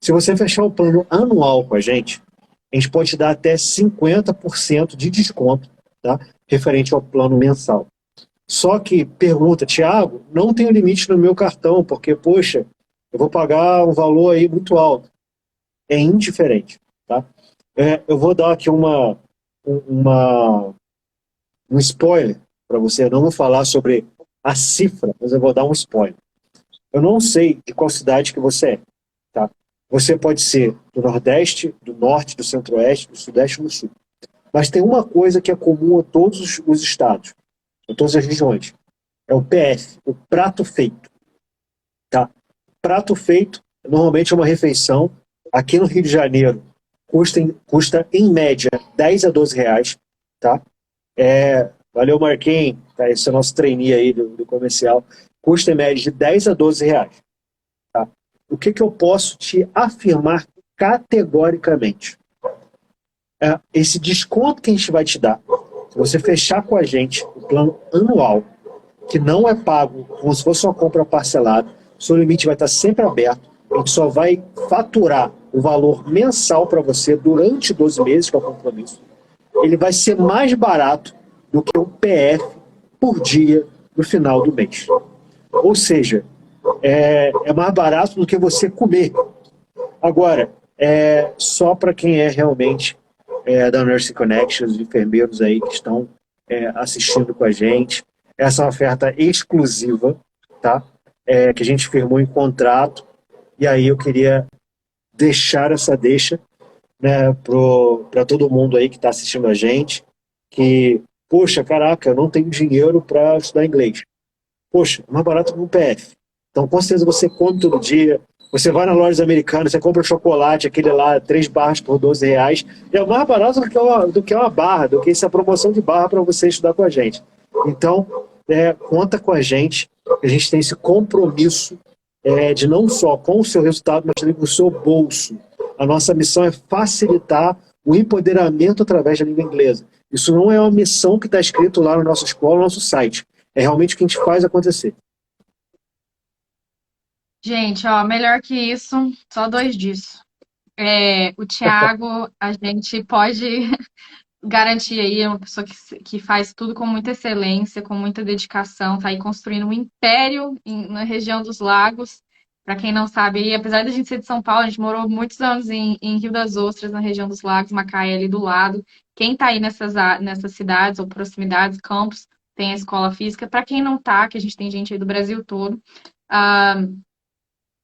Se você fechar o plano anual com a gente pode dar até 50% de desconto, tá? Referente ao plano mensal. Só que, pergunta, Thiago, não tem limite no meu cartão, porque, poxa, eu vou pagar um valor aí muito alto. É indiferente, tá? Eu vou dar aqui um spoiler para você. Eu não vou falar sobre a cifra, mas eu vou dar um spoiler. Eu não sei de qual cidade que você é, tá? Você pode ser do Nordeste, do Norte, do Centro-Oeste, do Sudeste e do Sul. Mas tem uma coisa que é comum a todos os estados, a todas as regiões. É o PF, o prato feito. Tá? Prato feito, normalmente é uma refeição. Aqui no Rio de Janeiro, custa em média 10 a 12 reais. Tá? Valeu, Marquinhos. Tá? Esse é o nosso trainee aí do comercial. Custa em média de 10 a 12 reais. Tá? O que eu posso te afirmar categoricamente? Esse desconto que a gente vai te dar, se você fechar com a gente o plano anual, que não é pago como se fosse uma compra parcelada, o seu limite vai estar sempre aberto, a gente só vai faturar o valor mensal para você durante 12 meses, que é o compromisso. Ele vai ser mais barato do que o PF por dia no final do mês. Ou seja, é mais barato do que você comer. Agora, só para quem é realmente da Nursing Connections, os enfermeiros aí que estão assistindo com a gente. Essa é uma oferta exclusiva, tá? Que a gente firmou em contrato. E aí eu queria deixar essa deixa, né, para todo mundo aí que está assistindo a gente, que, poxa, caraca, eu não tenho dinheiro para estudar inglês. Poxa, é mais barato que um PF. Então, com certeza, você come todo dia, Você vai nas lojas americanas, você compra um chocolate, aquele lá, 3 barras por R$ 12, e é mais barato do que uma barra, do que essa promoção de barra para você estudar com a gente. Então, conta com a gente tem esse compromisso de não só com o seu resultado, mas também com o seu bolso. A nossa missão é facilitar o empoderamento através da língua inglesa. Isso não é uma missão que está escrito lá na nossa escola, no nosso site. É realmente o que a gente faz acontecer. Gente, ó, melhor que isso, só dois disso. O Thiago, a gente pode garantir aí, é uma pessoa que faz tudo com muita excelência, com muita dedicação, tá aí construindo um império na região dos lagos. Para quem não sabe, aí, apesar de a gente ser de São Paulo, a gente morou muitos anos em Rio das Ostras, na região dos lagos, Macaé ali do lado. Quem tá aí nessas cidades ou proximidades, campos, tem a escola física. Para quem não tá, que a gente tem gente aí do Brasil todo, ah,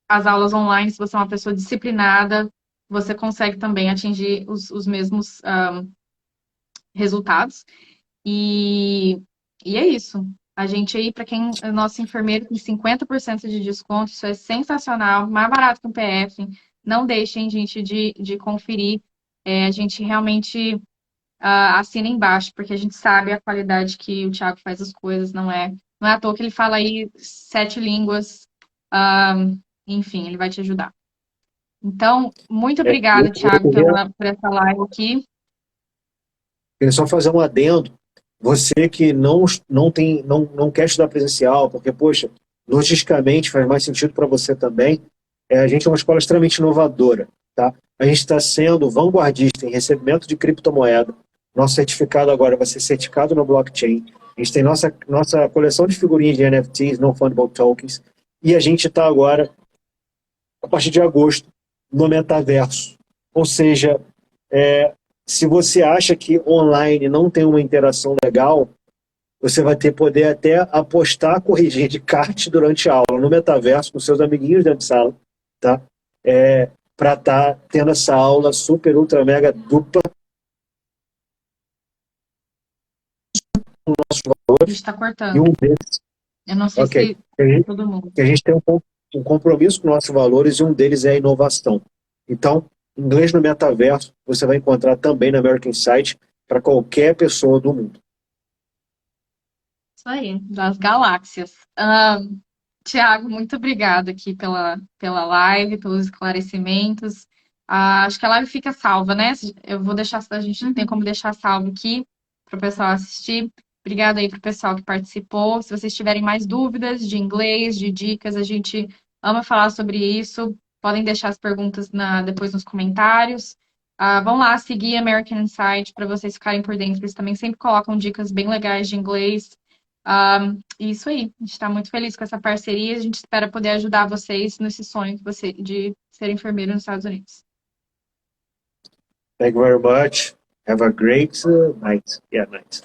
as aulas online, se você é uma pessoa disciplinada, você consegue também atingir os mesmos resultados. E é isso. A gente aí, para quem é nosso enfermeiro, tem 50% de desconto. Isso é sensacional, mais barato que um PF. Não deixem, gente, de conferir. A gente realmente assina embaixo, porque a gente sabe a qualidade que o Thiago faz as coisas. Não é à toa que ele fala aí 7 línguas. ah, Enfim, ele vai te ajudar. Então, muito obrigada, Thiago, por essa live aqui. Queria só fazer um adendo. Você que não quer estudar presencial, porque, poxa, logisticamente faz mais sentido para você também, a gente é uma escola extremamente inovadora. Tá? A gente está sendo vanguardista em recebimento de criptomoeda. Nosso certificado agora vai ser certificado no blockchain. A gente tem nossa coleção de figurinhas de NFTs, Non-Fungible Tokens, e a gente está agora, a partir de agosto, no metaverso. Ou seja, se você acha que online não tem uma interação legal, você vai poder até apostar, corrigir de kart durante a aula no metaverso com seus amiguinhos dentro de sala, tá? Para estar tendo essa aula super, ultra, mega dupla. Nossos A gente valores está e cortando. um deles, Eu não sei ok, se todo mundo. que a gente tem um compromisso com nossos valores e um deles é a inovação. Então, inglês no metaverso você vai encontrar também na American Insight para qualquer pessoa do mundo. Isso aí, das galáxias. Tiago, muito obrigada aqui pela live, pelos esclarecimentos. Acho que a live fica salva, né? Eu vou deixar, a gente não tem como deixar salvo aqui para o pessoal assistir. Obrigada aí para o pessoal que participou. Se vocês tiverem mais dúvidas de inglês, de dicas, a gente ama falar sobre isso. Podem deixar as perguntas depois nos comentários. Vão lá seguir American Insight para vocês ficarem por dentro. Eles também sempre colocam dicas bem legais de inglês. Isso aí, a gente está muito feliz com essa parceria. A gente espera poder ajudar vocês nesse sonho de ser enfermeiro nos Estados Unidos. Thank you very much. Have a great night. Yeah, night.